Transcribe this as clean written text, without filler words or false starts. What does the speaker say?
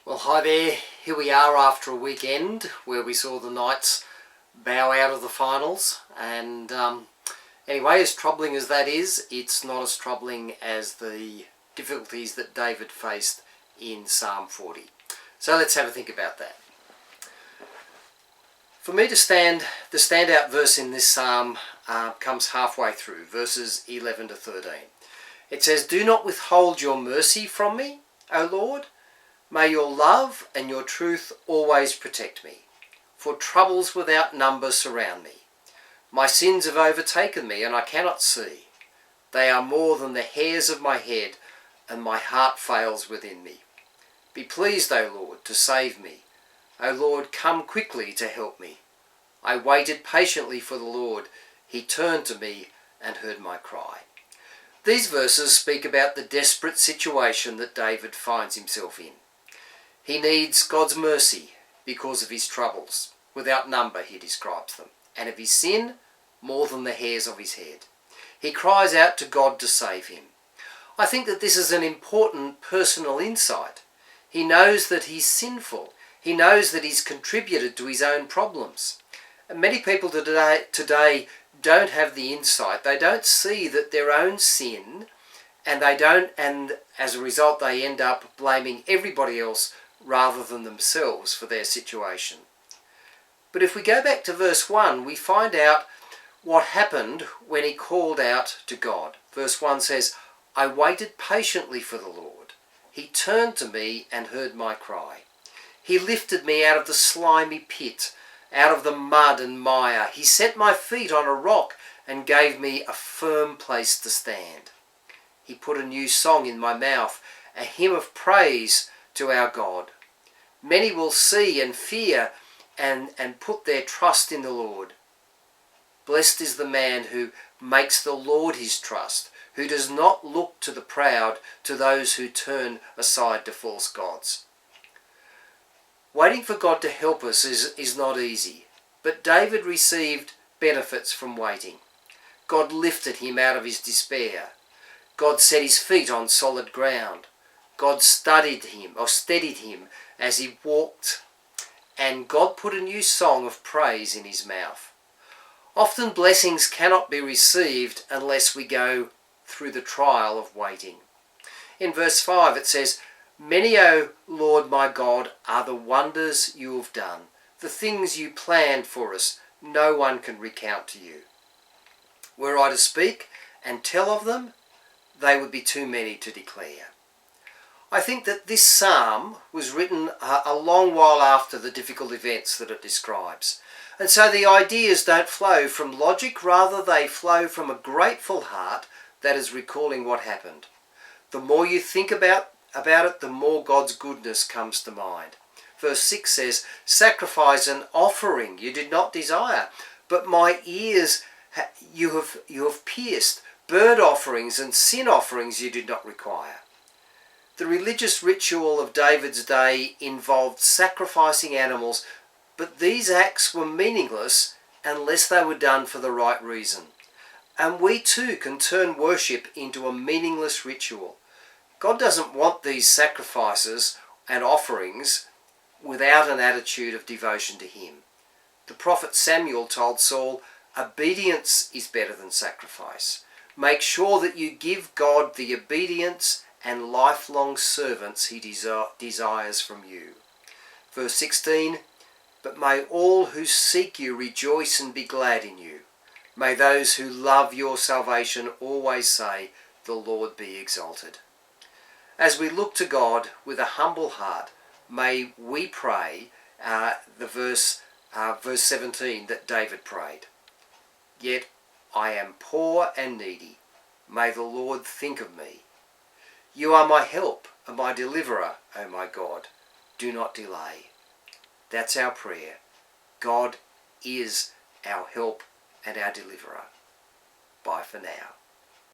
Well, hi there. Here we are after a weekend where we saw the Knights bow out of the finals. And anyway, as troubling as that is, it's not as troubling as the difficulties that David faced in Psalm 40. So let's have a think about that. For me, the standout verse in this psalm comes halfway through, verses 11 to 13. It says, "Do not withhold your mercy from me, O Lord. May your love and your truth always protect me, for troubles without number surround me. My sins have overtaken me, and I cannot see. They are more than the hairs of my head, and my heart fails within me. Be pleased, O Lord, to save me. O Lord, come quickly to help me. I waited patiently for the Lord. He turned to me and heard my cry." These verses speak about the desperate situation that David finds himself in. He needs God's mercy because of his troubles. Without number, he describes them. And of his sin, more than the hairs of his head. He cries out to God to save him. I think that this is an important personal insight. He knows that he's sinful. He knows that he's contributed to his own problems. And many people today don't have the insight. They don't see that their own sin, and as a result they end up blaming everybody else rather than themselves for their situation. But if we go back to verse 1, we find out what happened when he called out to God. Verse 1 says, "I waited patiently for the Lord. He turned to me and heard my cry. He lifted me out of the slimy pit, out of the mud and mire. He set my feet on a rock and gave me a firm place to stand. He put a new song in my mouth, a hymn of praise to our God. Many will see and fear and put their trust in the Lord. Blessed is the man who makes the Lord his trust, who does not look to the proud, to those who turn aside to false gods." Waiting for God to help us is not easy, but David received benefits from waiting. God lifted him out of his despair. God set his feet on solid ground. God steadied him as he walked, and God put a new song of praise in his mouth. Often blessings cannot be received unless we go through the trial of waiting. In verse 5 it says, "Many, O Lord my God, are the wonders you have done. The things you planned for us, no one can recount to you. Were I to speak and tell of them, they would be too many to declare." I think that this psalm was written a long while after the difficult events that it describes. And so the ideas don't flow from logic, rather they flow from a grateful heart that is recalling what happened. The more you think about it, the more God's goodness comes to mind. Verse 6 says, "Sacrifice and offering you did not desire, but my ears you have pierced. Burnt offerings and sin offerings you did not require." The religious ritual of David's day involved sacrificing animals, but these acts were meaningless unless they were done for the right reason. And we too can turn worship into a meaningless ritual. God doesn't want these sacrifices and offerings without an attitude of devotion to him. The prophet Samuel told Saul, "Obedience is better than sacrifice. Make sure that you give God the obedience and lifelong servants he desires from you." Verse 16, "But may all who seek you rejoice and be glad in you. May those who love your salvation always say, 'The Lord be exalted.'" As we look to God with a humble heart, may we pray verse 17 that David prayed. "Yet I am poor and needy. May the Lord think of me. You are my help and my deliverer, O my God. Do not delay." That's our prayer. God is our help and our deliverer. Bye for now.